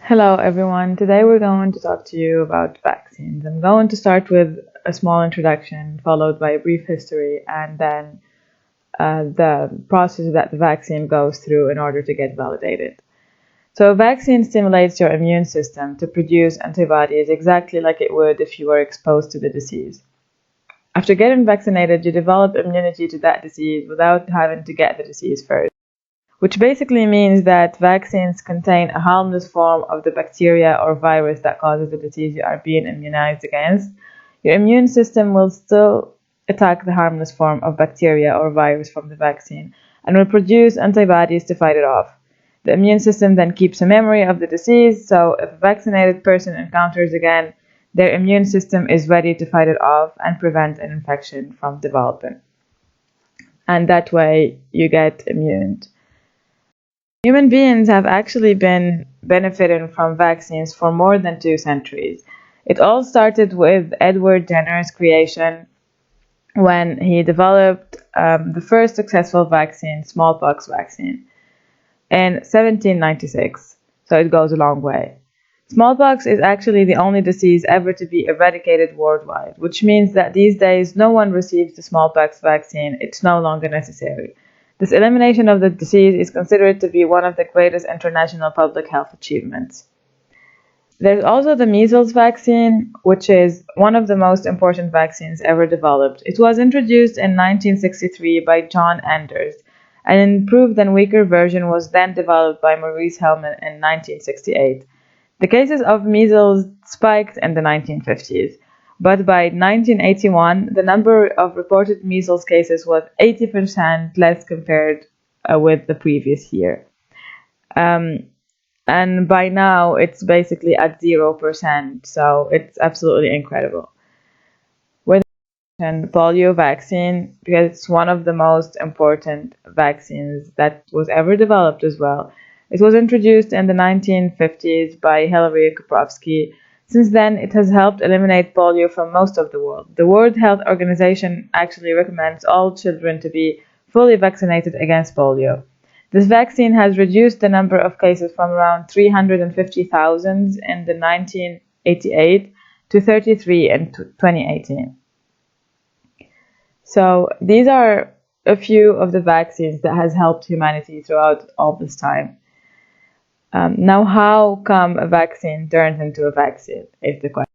Hello, everyone. Today we're going to talk to you about vaccines. I'm going to start with a small introduction, followed by a brief history, and then the process that the vaccine goes through in order to get validated. So, a vaccine stimulates your immune system to produce antibodies exactly like it would if you were exposed to the disease. After getting vaccinated, you develop immunity to that disease without having to get the disease first, which basically means that vaccines contain a harmless form of the bacteria or virus that causes the disease you are being immunized against. Your immune system will still attack the harmless form of bacteria or virus from the vaccine and will produce antibodies to fight it off. The immune system then keeps a memory of the disease, so if a vaccinated person encounters again, their immune system is ready to fight it off and prevent an infection from developing. And that way you get immune. Human beings have actually been benefiting from vaccines for more than 2 centuries. It all started with Edward Jenner's creation when he developed the first successful vaccine, smallpox vaccine, in 1796. So it goes a long way. Smallpox is actually the only disease ever to be eradicated worldwide, which means that these days no one receives the smallpox vaccine. It's no longer necessary. This elimination of the disease is considered to be one of the greatest international public health achievements. There's also the measles vaccine, which is one of the most important vaccines ever developed. It was introduced in 1963 by John Anders. An improved and weaker version was then developed by Maurice Hellman in 1968. The cases of measles spiked in the 1950s. But by 1981, the number of reported measles cases was 80% less compared with the previous year. And by now, it's basically at 0%, so it's absolutely incredible. With the polio vaccine, because it's one of the most important vaccines that was ever developed as well. It was introduced in the 1950s by Hilary Koprowski. Since then, it has helped eliminate polio from most of the world. The World Health Organization actually recommends all children to be fully vaccinated against polio. This vaccine has reduced the number of cases from around 350,000 in the 1988 to 33 in 2018. So these are a few of the vaccines that has helped humanity throughout all this time. Now, how come a vaccine turns into a vaccine is the question.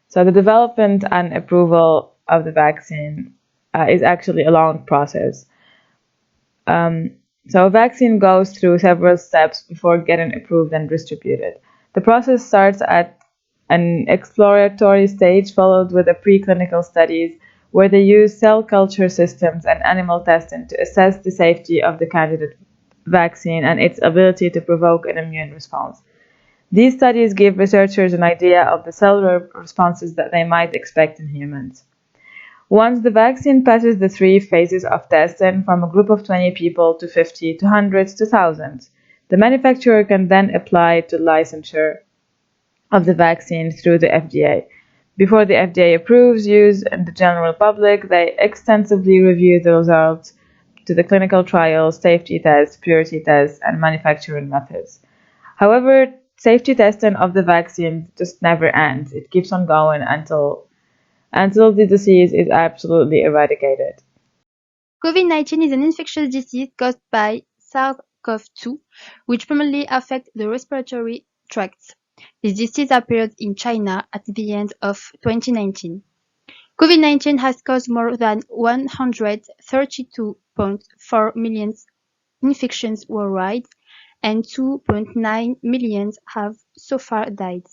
So the development and approval of the vaccine is actually a long process. So a vaccine goes through several steps before getting approved and distributed. The process starts at an exploratory stage, followed with a preclinical studies where they use cell culture systems and animal testing to assess the safety of the candidate vaccine and its ability to provoke an immune response. These studies give researchers an idea of the cellular responses that they might expect in humans. Once the vaccine passes the 3 phases of testing, from a group of 20 people to 50 to hundreds to thousands, the manufacturer can then apply to licensure of the vaccine through the FDA. Before the FDA approves use in the general public, they extensively review the results to the clinical trials, safety tests, purity tests, and manufacturing methods. However, safety testing of the vaccine just never ends. It keeps on going until the disease is absolutely eradicated. COVID-19 is an infectious disease caused by SARS-CoV-2, which primarily affects the respiratory tract. This disease appeared in China at the end of 2019. COVID-19 has caused more than 132.4 million infections worldwide, and 2.9 million have so far died.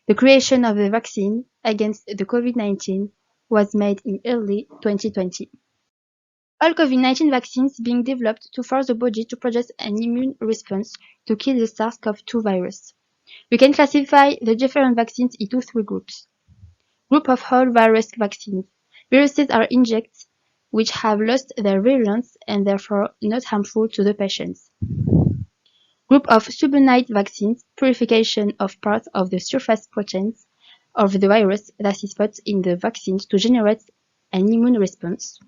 The creation of the vaccine against the COVID-19 was made in early 2020. All COVID-19 vaccines being developed to force the body to produce an immune response to kill the SARS-CoV-2 virus. We can classify the different vaccines into 3 groups. Group of whole virus vaccines. Viruses are injected which have lost their virulence and therefore not harmful to the patients. Group of subunit vaccines. Purification of parts of the surface proteins of the virus that is put in the vaccines to generate an immune response.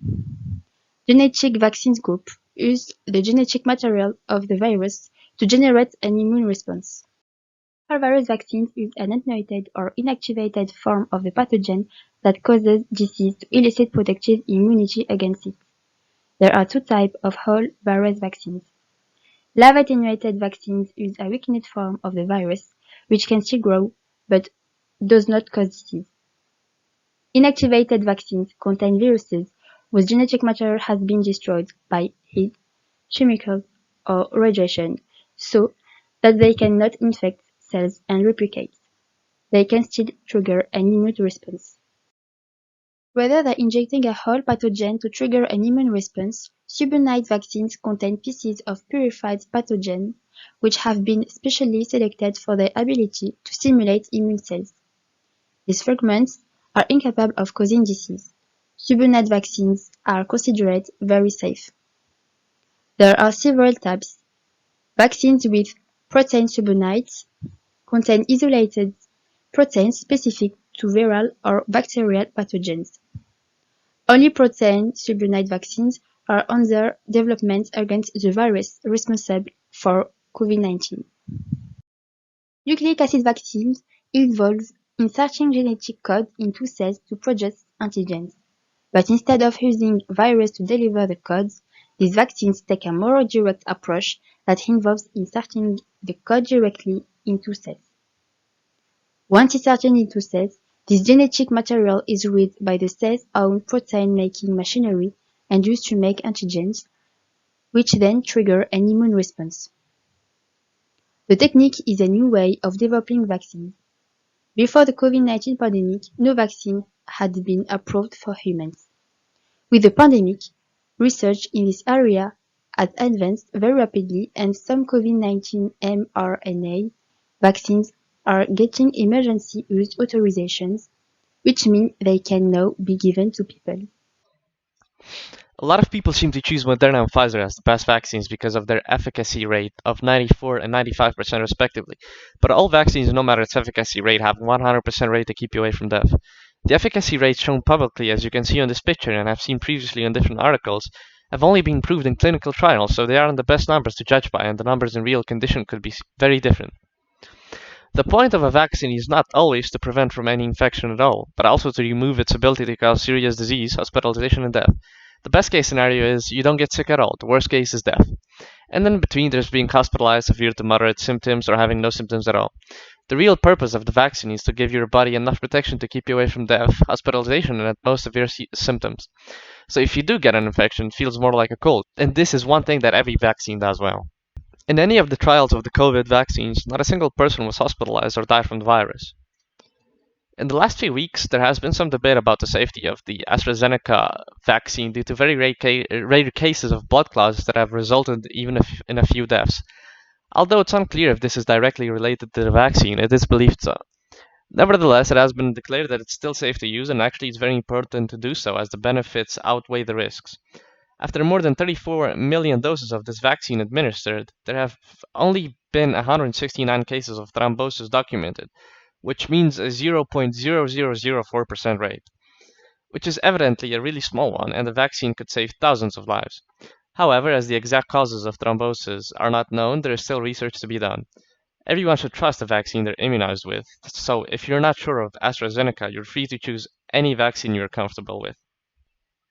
Genetic vaccines group use the genetic material of the virus to generate an immune response. All virus vaccines use an attenuated or inactivated form of the pathogen that causes disease to elicit protective immunity against it. There are two types of whole virus vaccines. Live attenuated vaccines use a weakened form of the virus, which can still grow, but does not cause disease. Inactivated vaccines contain viruses whose genetic material has been destroyed by heat, chemicals, or radiation, so that they cannot infect cells and replicate. They can still trigger an immune response. Rather than injecting a whole pathogen to trigger an immune response, subunit vaccines contain pieces of purified pathogen which have been specially selected for their ability to stimulate immune cells. These fragments are incapable of causing disease. Subunit vaccines are considered very safe. There are several types. Vaccines with protein subunites contain isolated proteins specific to viral or bacterial pathogens. Only protein subunit vaccines are under development against the virus responsible for COVID-19. Nucleic acid vaccines involve inserting genetic code into cells to produce antigens. But instead of using virus to deliver the codes, these vaccines take a more direct approach that involves inserting the code directly into cells. Once inserted into cells, this genetic material is read by the cell's own protein-making machinery and used to make antigens, which then trigger an immune response. The technique is a new way of developing vaccines. Before the COVID-19 pandemic, no vaccine had been approved for humans. With the pandemic, research in this area has advanced very rapidly and some COVID-19 mRNA vaccines are getting emergency use authorizations, which means they can now be given to people. A lot of people seem to choose Moderna and Pfizer as the best vaccines because of their efficacy rate of 94 and 95% respectively. But all vaccines, no matter its efficacy rate, have 100% rate to keep you away from death. The efficacy rates shown publicly, as you can see on this picture and I've seen previously in different articles, have only been proved in clinical trials, so they aren't the best numbers to judge by, and the numbers in real condition could be very different. The point of a vaccine is not always to prevent from any infection at all, but also to remove its ability to cause serious disease, hospitalization, and death. The best case scenario is you don't get sick at all. The worst case is death. And then in between, there's being hospitalized, severe to moderate symptoms, or having no symptoms at all. The real purpose of the vaccine is to give your body enough protection to keep you away from death, hospitalization, and at most severe symptoms. So if you do get an infection, it feels more like a cold. And this is one thing that every vaccine does well. In any of the trials of the COVID vaccines, not a single person was hospitalized or died from the virus. In the last few weeks, there has been some debate about the safety of the AstraZeneca vaccine due to very rare cases of blood clots that have resulted even in a few deaths. Although it's unclear if this is directly related to the vaccine, it is believed so. Nevertheless, it has been declared that it's still safe to use, and actually it's very important to do so as the benefits outweigh the risks. After more than 34 million doses of this vaccine administered, there have only been 169 cases of thrombosis documented, which means a 0.0004% rate, which is evidently a really small one, and the vaccine could save thousands of lives. However, as the exact causes of thrombosis are not known, there is still research to be done. Everyone should trust the vaccine they're immunized with, so if you're not sure of AstraZeneca, you're free to choose any vaccine you're comfortable with.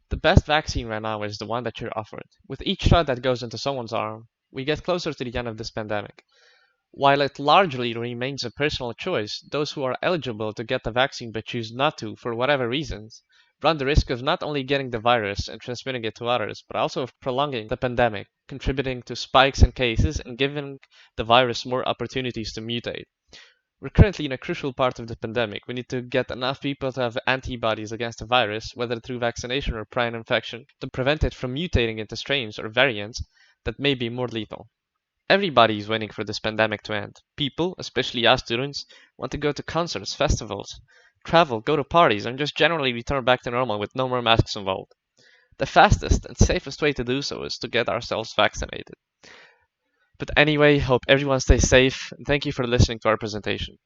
The best vaccine right now is the one that you're offered. With each shot that goes into someone's arm, we get closer to the end of this pandemic. While it largely remains a personal choice, those who are eligible to get the vaccine but choose not to for whatever reasons run the risk of not only getting the virus and transmitting it to others, but also of prolonging the pandemic, contributing to spikes in cases and giving the virus more opportunities to mutate. We're currently in a crucial part of the pandemic. We need to get enough people to have antibodies against the virus, whether through vaccination or prior infection, to prevent it from mutating into strains or variants that may be more lethal. Everybody is waiting for this pandemic to end. People, especially us students, want to go to concerts, festivals, travel, go to parties, and just generally return back to normal with no more masks involved. The fastest and safest way to do so is to get ourselves vaccinated. But anyway, hope everyone stays safe, and thank you for listening to our presentation.